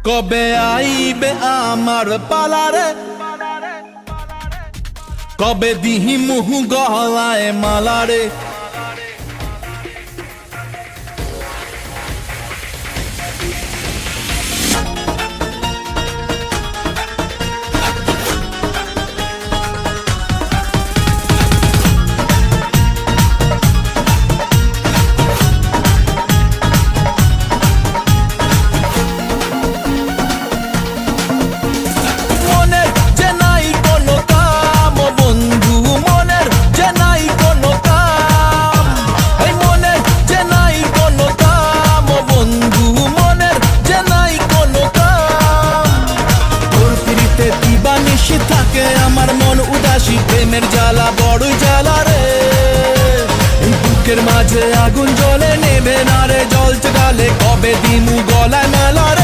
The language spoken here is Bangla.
কবে আইবে আমার পালারে, কবে দিহি মুহু গলায় মালারে। থাকে আমার মন উদাসী, প্রেমের জ্বালা বড়ই জ্বালা রে। এই বুকের মাঝে আগুন জ্বলে, নেবে না রে জল গালে, কবে দিমু গলায় মেলা রে।